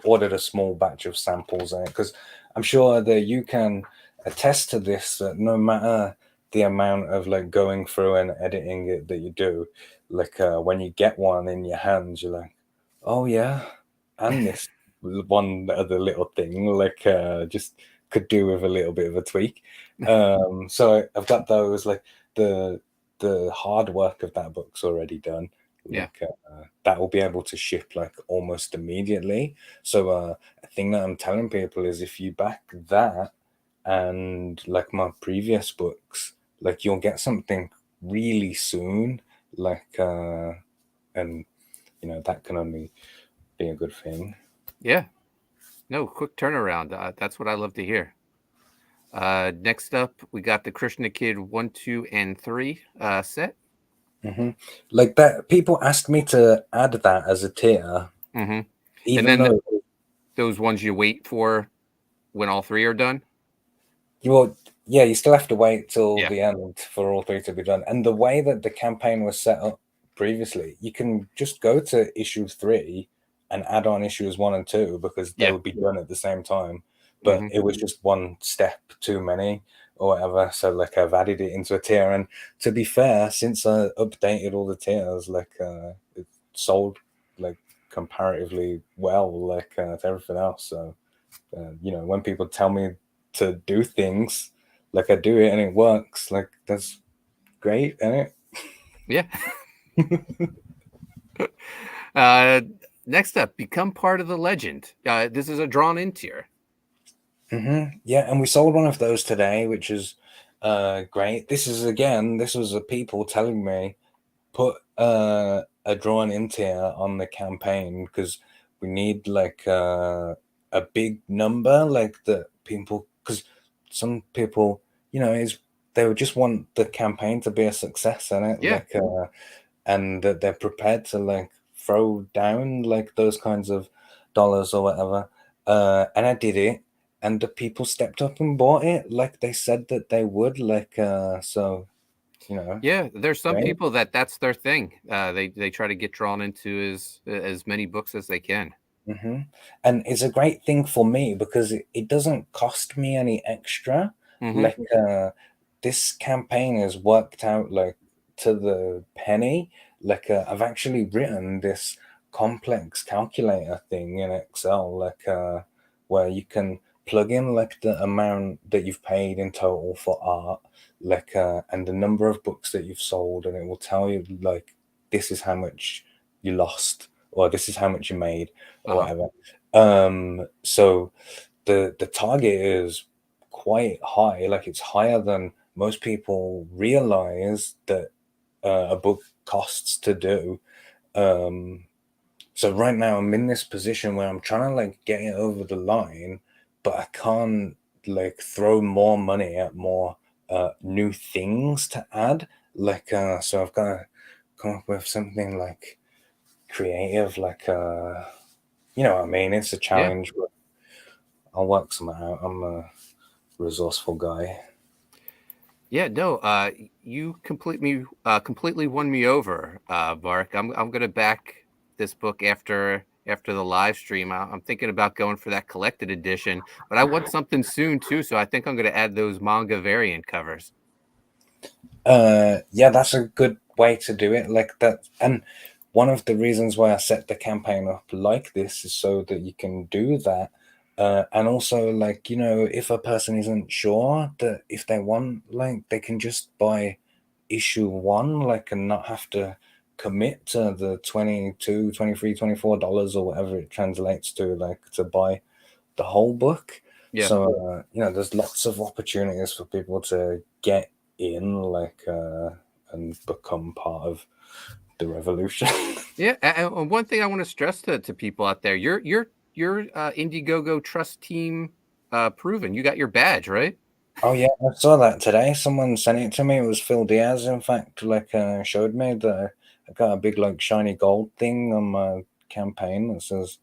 Speaker 3: ordered a small batch of samples in it, because I'm sure that you can attest to this, that no matter the amount of like going through and editing it that you do, like when you get one in your hands, you're like, oh yeah, and this one other little thing, like just could do with a little bit of a tweak. So I've got those, like the hard work of that book's already done. Like, that will be able to ship like almost immediately. So a thing that I'm telling people is, if you back that and like my previous books, like, you'll get something really soon. Like, and you know, that can only be a good thing.
Speaker 2: Yeah. No, quick turnaround. That's what I love to hear. Next up, we got the Krishna Kid 1, 2, and 3 set.
Speaker 3: Like that, people asked me to add that as a tier.
Speaker 2: Even
Speaker 3: and then
Speaker 2: though those ones you wait for when all 3 are done.
Speaker 3: You still have to wait till the end for all 3 to be done. And the way that the campaign was set up previously, you can just go to issue 3 and add on issues 1 and 2, because they would be done at the same time. But it was just one step too many or whatever. So like, I've added it into a tier, and to be fair, since I updated all the tiers, like it sold like comparatively well, like to everything else. So you know, when people tell me to do things, like, I do it and it works, like, that's great, isn't it?
Speaker 2: Yeah. Next up, become part of the legend. This is a drawn in tier.
Speaker 3: Yeah, and we sold one of those today, which is great. This was people telling me put a drawing in tier on the campaign, because we need like a big number, like that people, because some people, is they would just want the campaign to be a success in it,
Speaker 2: Yeah.
Speaker 3: like and that they're prepared to like throw down like those kinds of dollars or whatever. And I did it, and the people stepped up and bought it like they said that they would, like so
Speaker 2: Yeah, there's some
Speaker 3: great.
Speaker 2: people that's their thing. They try to get drawn into as many books as they can.
Speaker 3: And it's a great thing for me because it doesn't cost me any extra.
Speaker 2: Mm-hmm.
Speaker 3: Like this campaign has worked out like to the penny. Like I've actually written this complex calculator thing in Excel, like where you can plug in like the amount that you've paid in total for art, like and the number of books that you've sold, and it will tell you like this is how much you lost, or this is how much you made, or
Speaker 2: Uh-huh.
Speaker 3: whatever. So the target is quite high, like it's higher than most people realize that a book costs to do. So right now I'm in this position where I'm trying to like get it over the line, but I can't like throw more money at more new things to add. Like so I've got to come up with something like creative, like you know what I mean? It's a
Speaker 2: Yeah.
Speaker 3: challenge, but I'll work something out. I'm a resourceful guy.
Speaker 2: Yeah, no, you completely won me over, Mark. I'm gonna back this book after the live stream. I'm thinking about going for that collected edition, but I want something soon too, so I think I'm gonna add those manga variant covers.
Speaker 3: Yeah, that's a good way to do it. Like that, and one of the reasons why I set the campaign up like this is so that you can do that. And also, like, if a person isn't sure that if they want, like, they can just buy issue one, like, and not have to commit to the 22, 23, $24 or whatever it translates to, like, to buy the whole book.
Speaker 2: Yeah,
Speaker 3: So, there's lots of opportunities for people to get in, like, and become part of the revolution.
Speaker 2: yeah. And one thing I want to stress to people out there: your Indiegogo trust team proven. You got your badge, right?
Speaker 3: Oh yeah, I saw that today. Someone sent it to me. It was Phil Diaz, in fact, like showed me that I got a big like shiny gold thing on my campaign that says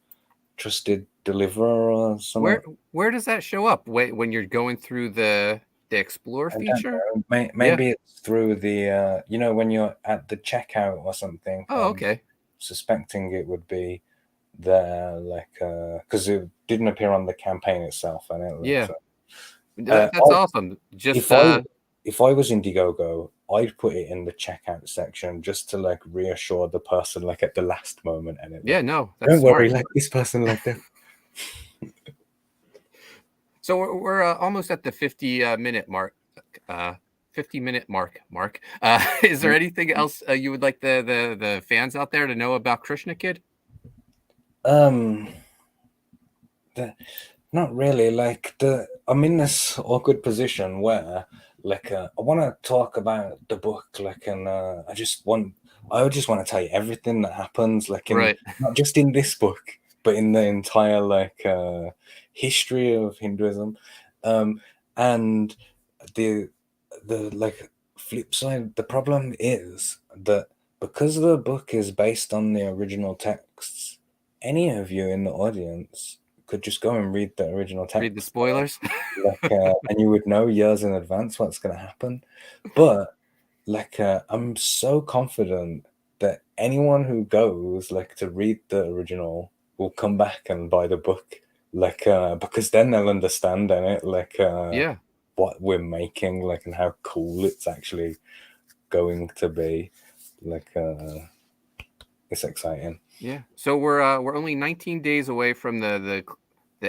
Speaker 3: "trusted deliverer" or
Speaker 2: Where
Speaker 3: something.
Speaker 2: where does that show up when you're going through the explore
Speaker 3: I don't
Speaker 2: feature?
Speaker 3: know.
Speaker 2: Yeah.
Speaker 3: Maybe it's through the when you're at the checkout or something.
Speaker 2: Oh, okay.
Speaker 3: Suspecting it would be there, like because it didn't appear on the campaign itself, and it
Speaker 2: Yeah.
Speaker 3: looks.
Speaker 2: That's awesome. Just
Speaker 3: If I was Indiegogo, I'd put it in the checkout section just to like reassure the person like at the last moment, and it
Speaker 2: yeah,
Speaker 3: like,
Speaker 2: no, that's
Speaker 3: don't worry,
Speaker 2: smart.
Speaker 3: like this person like that.
Speaker 2: So we're almost at the 50 minute mark. 50 minute mark. Mark, is there anything else you would like the fans out there to know about Krishna Kid?
Speaker 3: Um, the, Not really. Like I'm in this awkward position where like I want to talk about the book, like, and I just want to tell you everything that happens, like in
Speaker 2: Right.
Speaker 3: not just in this book, but in the entire like history of Hinduism, and the like flip side. The problem is that because the book is based on the original texts, any of you in the audience could just go and read the original
Speaker 2: Read the
Speaker 3: text,
Speaker 2: spoilers.
Speaker 3: like, and you would know years in advance what's going to happen. But like, I'm so confident that anyone who goes like to read the original will come back and buy the book, like, because then they'll understand in it, like,
Speaker 2: Yeah.
Speaker 3: what we're making, like, and how cool it's actually going to be. Like, it's exciting.
Speaker 2: Yeah. So we're only 19 days away from the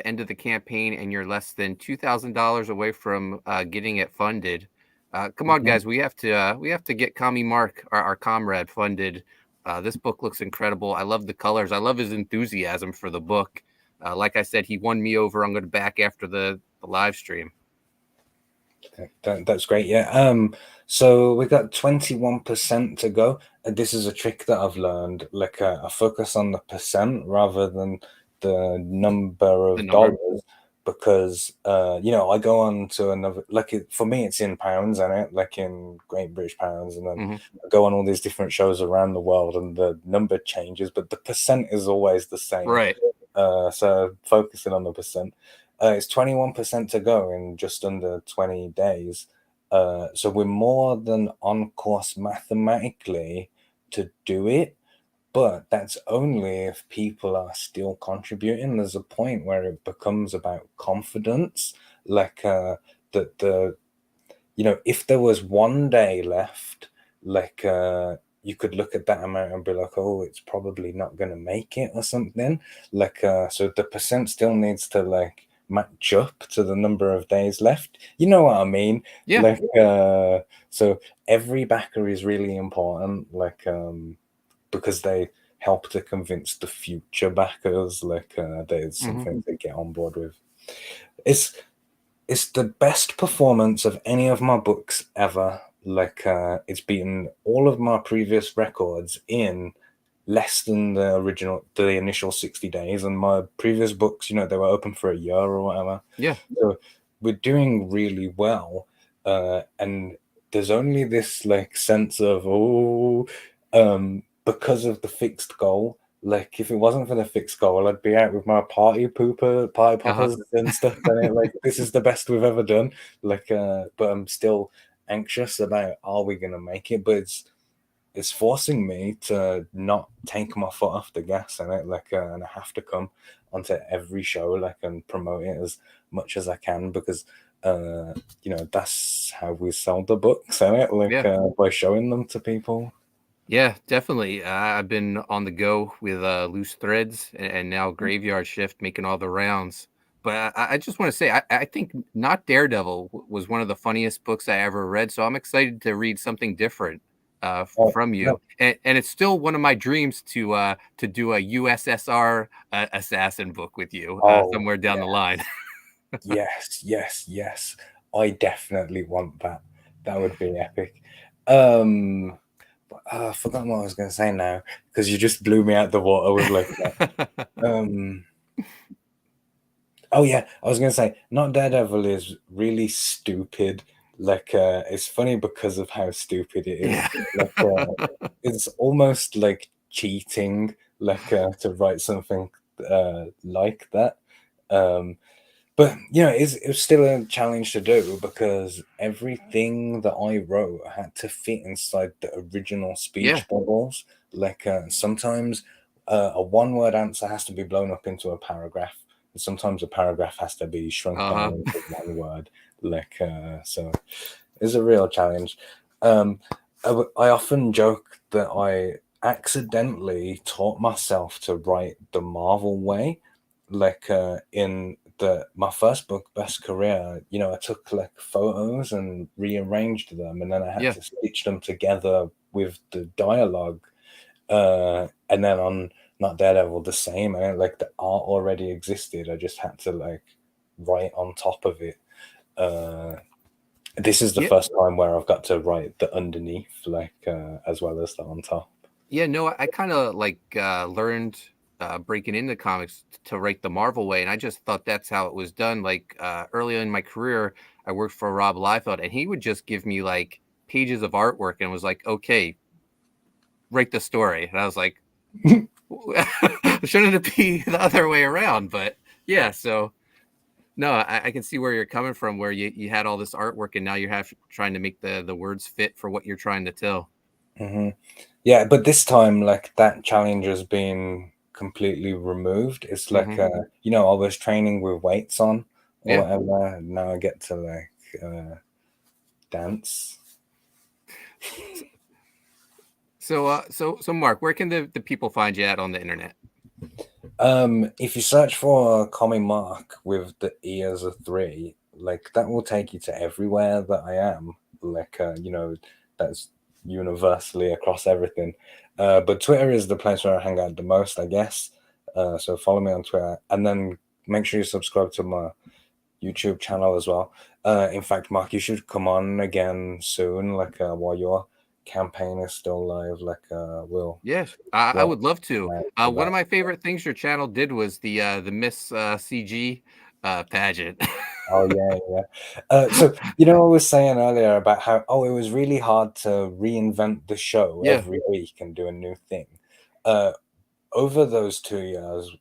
Speaker 2: end of the campaign, and you're less than $2,000 away from getting it funded. Come on,
Speaker 3: Mhm.
Speaker 2: guys, we have to get Commie Mark, our comrade, funded. This book looks incredible. I love the colors. I love his enthusiasm for the book. Like I said, he won me over. I'm going to back after the live stream.
Speaker 3: That's great. Yeah. So we got 21% to go. And this is a trick that I've learned. Like, I focus on the percent rather than the number
Speaker 2: The
Speaker 3: of
Speaker 2: number.
Speaker 3: dollars, because I go on to another. Like, for me, it's in pounds, and it like in Great British pounds, and then I go on all these different shows around the world, and the number changes, but the percent is always the same.
Speaker 2: Right.
Speaker 3: So focusing on the percent. It's 21% to go in just under 20 days. So we're more than on course mathematically to do it, but that's only if people are still contributing. There's a point where it becomes about confidence, like if there was one day left, like you could look at that amount and be like, oh, it's probably not going to make it or something. Like, so the percent still needs to like match up to the number of days left. You know what I mean?
Speaker 2: Yeah.
Speaker 3: Like, so every backer is really important, like, because they help to convince the future backers, like, there's something to get on board with. It's the best performance of any of my books ever. Like, it's beaten all of my previous records in less than the initial 60 days. And my previous books, they were open for a year or whatever.
Speaker 2: Yeah.
Speaker 3: So we're doing really well. And there's only this like sense of, because of the fixed goal. Like, if it wasn't for the fixed goal, I'd be out with my party poppers and stuff. And like, this is the best we've ever done. Like, but I'm still anxious about, are we gonna make it? But it's forcing me to not take my foot off the gas, and and I have to come onto every show, like, and promote it as much as I can, because that's how we sell the books, by showing them to people.
Speaker 2: Yeah, definitely. I've been on the go with Loose Threads and now Graveyard Shift, making all the rounds. But I just want to say, I think Not Daredevil was one of the funniest books I ever read. So I'm excited to read something different from you. And it's still one of my dreams to do a USSR assassin book with you somewhere down the line.
Speaker 3: Yes. I definitely want that. That would be epic. I forgot what I was going to say now, because you just blew me out the water with like that. Oh yeah, I was going to say, Not Daredevil is really stupid. Like, it's funny because of how stupid it is.
Speaker 2: Yeah.
Speaker 3: Like, it's almost like cheating, like, to write something like that. But it was still a challenge to do, because everything that I wrote had to fit inside the original speech bubbles. Like, sometimes a one-word answer has to be blown up into a paragraph. And sometimes a paragraph has to be shrunk down into one word. Like, so it's a real challenge. I often joke that I accidentally taught myself to write the Marvel way. Like, in my first book, Best Career, I took like photos and rearranged them, and then I had to stitch them together with the dialogue. And then on Not Daredevil, the same. And like, the art already existed. I just had to like write on top of it. This is the first time where I've got to write the underneath, like, as well as the on top.
Speaker 2: Yeah, no, I kind of like learned breaking into comics to write the Marvel way, and I just thought that's how it was done. Like, early in my career, I worked for Rob Liefeld, and he would just give me like pages of artwork and was like, okay, write the story. And I was like, shouldn't it be the other way around? But yeah, so no, I can see where you're coming from, where you had all this artwork and now you're trying to make the words fit for what you're trying to tell.
Speaker 3: Yeah, but this time, like, that challenge has been completely removed. It's like, I was training with weights on or whatever, and now I get to like dance.
Speaker 2: So Mark, where can the people find you at on the internet?
Speaker 3: If you search for Commie Mark with the E as a 3, like, that will take you to everywhere that I am. Like, that's universally across everything. But Twitter is the place where I hang out the most, I guess. So follow me on Twitter, and then make sure you subscribe to my YouTube channel as well. In fact, Mark, you should come on again soon, like while your campaign is still live. Like
Speaker 2: Yes, I would love to.
Speaker 3: for
Speaker 2: One of
Speaker 3: that.
Speaker 2: my favorite things your channel did was the Miss CG pageant.
Speaker 3: Oh yeah. So I was saying earlier about how it was really hard to reinvent the show
Speaker 2: Yeah.
Speaker 3: every week and do a new thing. Over those 2 years,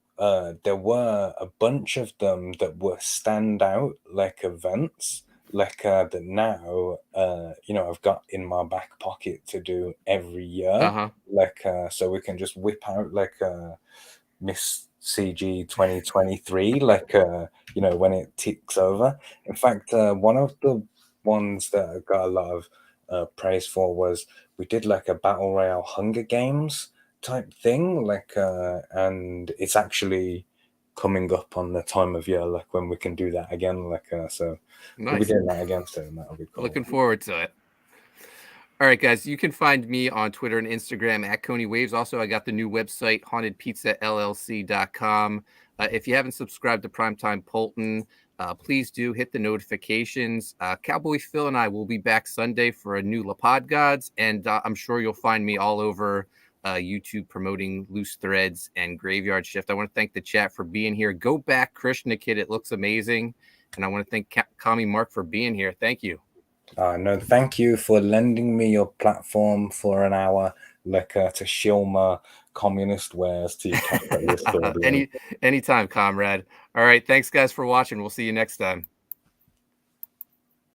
Speaker 3: there were a bunch of them that were standout like events, like that now I've got in my back pocket to do every year,
Speaker 2: Uh-huh.
Speaker 3: like so we can just whip out like Miss CG 2023, like when it ticks over. In fact, one of the ones that I got a lot of praise for was we did like a battle royale Hunger Games type thing, like and it's actually coming up on the time of year like when we can do that again, like so we'll be
Speaker 2: Nice.
Speaker 3: doing that again soon. That'll be cool.
Speaker 2: Looking forward to it. All right, guys, you can find me on Twitter and Instagram at Coney Waves. Also, I got the new website, hauntedpizzallc.com. If you haven't subscribed to Primetime Poulton, please do hit the notifications. Cowboy Phil and I will be back Sunday for a new La Pod Gods, and I'm sure you'll find me all over YouTube promoting Loose Threads and Graveyard Shift. I want to thank the chat for being here. Go back, Krishna Kid. It looks amazing. And I want to thank Commie Mark for being here. Thank you.
Speaker 3: No, thank you for lending me your platform for an hour, like to shill my communist wares to your capitalist audience.
Speaker 2: Anytime, comrade. All right. Thanks, guys, for watching. We'll see you next time.